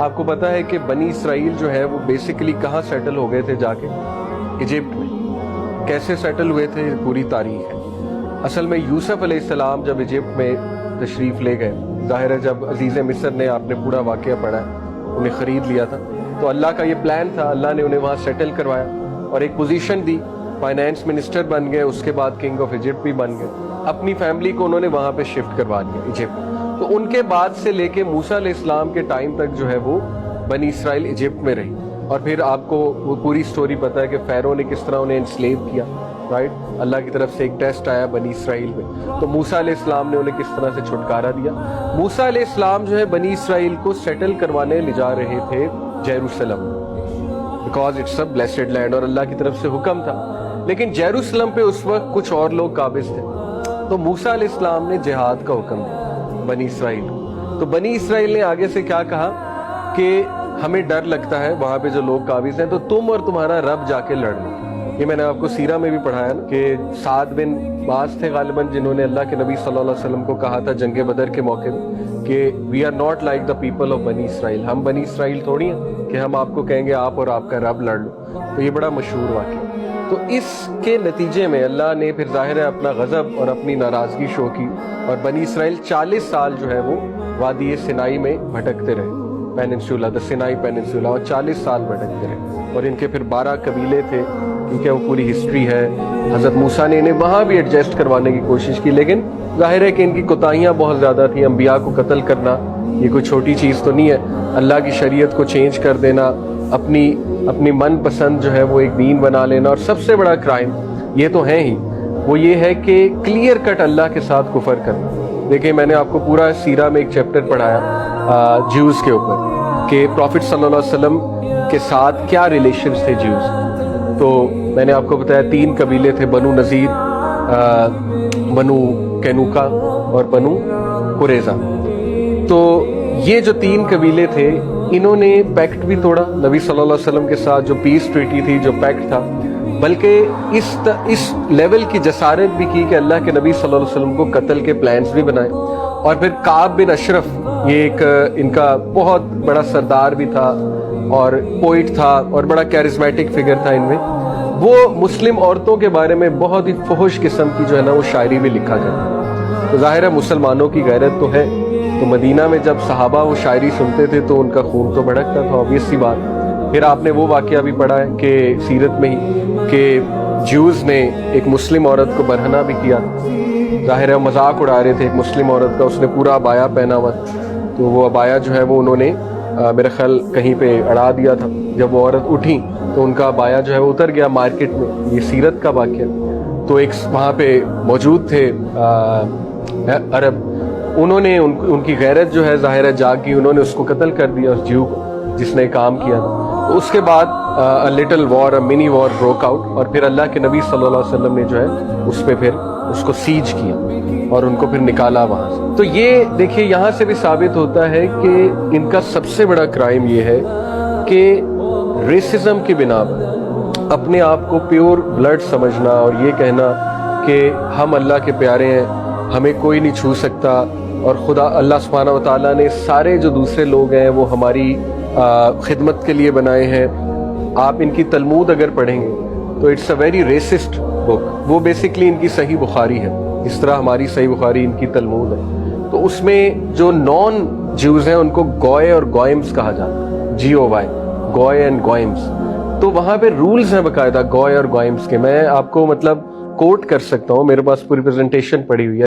آپ کو پتا ہے کہ بنی اسرائیل جو ہے وہ بیسیکلی کہاں سیٹل ہو گئے تھے جا کے؟ ایجپٹ میں۔ کیسے سیٹل ہوئے تھے پوری تاریخ ہے۔ اصل میں یوسف علیہ السلام جب ایجپٹ میں تشریف لے گئے، ظاہر ہے جب عزیز مصر نے، آپ نے پورا واقعہ پڑھا ہے، انہیں خرید لیا تھا، تو اللہ کا یہ پلان تھا، اللہ نے انہیں وہاں سیٹل کروایا اور ایک پوزیشن دی، فائنینس منسٹر بن گئے، اس کے بعد کنگ آف ایجپٹ بھی بن گئے۔ اپنی فیملی کو انہوں نے وہاں پہ شفٹ کروا دیا ایجپٹ۔ تو ان کے بعد سے لے کے موسیٰ علیہ السلام کے ٹائم تک جو ہے وہ بنی اسرائیل ایجپٹ میں رہی، اور پھر آپ کو وہ پوری سٹوری پتہ ہے کہ فیرو نے کس طرح انہیں انسلیو کیا، رائٹ؟ اللہ کی طرف سے ایک ٹیسٹ آیا بنی اسرائیل میں، تو موسیٰ علیہ السلام نے انہیں کس طرح سے چھٹکارا دیا۔ موسیٰ علیہ السلام جو ہے بنی اسرائیل کو سیٹل کروانے لے جا رہے تھے Jerusalem, because it's a blessed land, اور اللہ کی طرف سے حکم تھا، لیکن جیروسلم پہ اس وقت کچھ اور لوگ قابض تھے، تو موسیٰ علیہ السلام نے جہاد کا حکم دیا بنی اسرائیل کو۔ تو بنی اسرائیل نے آگے سے کیا کہا کہ ہمیں ڈر لگتا ہے وہاں پہ جو لوگ قابض ہیں، تو تم اور تمہارا رب جا کے لڑ لو۔ یہ میں نے آپ کو سیرہ میں بھی پڑھایا نا کہ سعد بن معاذ تھے غالباً جنہوں نے اللہ کے نبی صلی اللہ علیہ وسلم کو کہا تھا جنگ بدر کے موقع میں کہ we are not like the people of بنی اسرائیل، ہم بنی اسرائیل تھوڑی ہیں کہ ہم آپ کو کہیں گے آپ اور آپ کا رب لڑ لو۔ تو یہ بڑا مشہور واقعہ۔ تو اس کے نتیجے میں اللہ نے پھر ظاہر ہے اپنا غضب اور اپنی ناراضگی شو کی، اور بنی اسرائیل 40 سال جو ہے وہ وادی سینائی میں بھٹکتے رہے، پیننسولا، دا سینائی پیننسولا، اور 40 سال بھٹکتے رہے، اور ان کے پھر 12 قبیلے تھے، کیونکہ وہ پوری ہسٹری ہے۔ حضرت موسیٰ نے انہیں وہاں بھی ایڈجسٹ کروانے کی کوشش کی، لیکن ظاہر ہے کہ ان کی کوتاہیاں بہت زیادہ تھیں۔ انبیاء کو قتل کرنا یہ کوئی چھوٹی چیز تو نہیں ہے، اللہ کی شریعت کو چینج کر دینا، اپنی من پسند جو ہے وہ ایک دین بنا لینا، اور سب سے بڑا کرائم یہ تو ہے ہی، وہ یہ ہے کہ کلیئر کٹ اللہ کے ساتھ کفر کرنا۔ دیکھیں میں نے آپ کو پورا سیرہ میں ایک چیپٹر پڑھایا جیوز کے اوپر کہ پروفٹ صلی اللہ علیہ وسلم کے ساتھ کیا ریلیشنز تھے جیوز۔ تو میں نے آپ کو بتایا 3 قبیلے تھے، بنو نذیر، بنو کینوکا اور بنو قریظہ۔ تو یہ جو 3 قبیلے تھے انہوں نے پیکٹ بھی توڑا نبی صلی اللہ علیہ وسلم کے ساتھ، جو پیس ٹریٹی تھی، جو پیکٹ تھا، بلکہ اس لیول کی جسارت بھی کی کہ اللہ کے نبی صلی اللہ علیہ وسلم کو قتل کے پلانز بھی بنائے۔ اور پھر کعب بن اشرف، یہ ایک ان کا بہت بڑا سردار بھی تھا اور پوئٹ تھا اور بڑا کیرزمیٹک فگر تھا ان میں، وہ مسلم عورتوں کے بارے میں بہت ہی فحش قسم کی جو ہے نا وہ شاعری بھی لکھا کرتا۔ تو ظاہر ہے مسلمانوں کی غیرت تو ہے، تو مدینہ میں جب صحابہ وہ شاعری سنتے تھے تو ان کا خون تو بھڑکتا تھا، obvious سی بات۔ پھر آپ نے وہ واقعہ بھی پڑھا ہے کہ سیرت میں ہی کہ جیوز نے ایک مسلم عورت کو برہنہ بھی کیا، ظاہر ہے مذاق اڑا رہے تھے ایک مسلم عورت کا، اس نے پورا ابایا پہنا ہوا، تو وہ ابایا جو ہے وہ انہوں نے میرا خیال کہیں پہ اڑا دیا تھا۔ جب وہ عورت اٹھی تو ان کا ابایا جو ہے وہ اتر گیا مارکیٹ میں، یہ سیرت کا واقعہ۔ تو ایک وہاں پہ موجود تھے عرب، انہوں نے ان کی غیرت جو ہے ظاہر ہے جاگ کی، انہوں نے اس کو قتل کر دیا، اس جیو کو جس نے کام کیا تھا۔ تو اس کے بعد لٹل وار، منی وار بروک آؤٹ، اور پھر اللہ کے نبی صلی اللہ علیہ وسلم نے جو ہے اس پہ پھر اس کو سیج کیا اور ان کو پھر نکالا وہاں سے۔ تو یہ دیکھیے یہاں سے بھی ثابت ہوتا ہے کہ ان کا سب سے بڑا کرائم یہ ہے کہ ریسزم کی بنا پر اپنے آپ کو پیور بلڈ سمجھنا اور یہ کہنا کہ ہم اللہ کے پیارے ہیں، ہمیں کوئی نہیں چھو سکتا، اور خدا اللہ سبحانہ و تعالیٰ نے سارے جو دوسرے لوگ ہیں وہ ہماری خدمت کے لیے بنائے ہیں۔ آپ ان کی تلمود اگر پڑھیں گے تو اٹس اے ویری ریسسٹ بک، وہ بیسکلی ان کی صحیح بخاری ہے، اس طرح ہماری صحیح بخاری ان کی تلمود ہے۔ تو اس میں جو نان جیوز ہیں ان کو گوئے اور گوئمز کہا جاتا ہے، GOY، گوئے اینڈ گوئمز۔ تو وہاں پہ رولز ہیں باقاعدہ گوئے اور گوئمز کے، میں آپ کو مطلب کوٹ کر سکتا ہوں، میرے پاس پوری پریزنٹیشن پڑی ہوئی ہے۔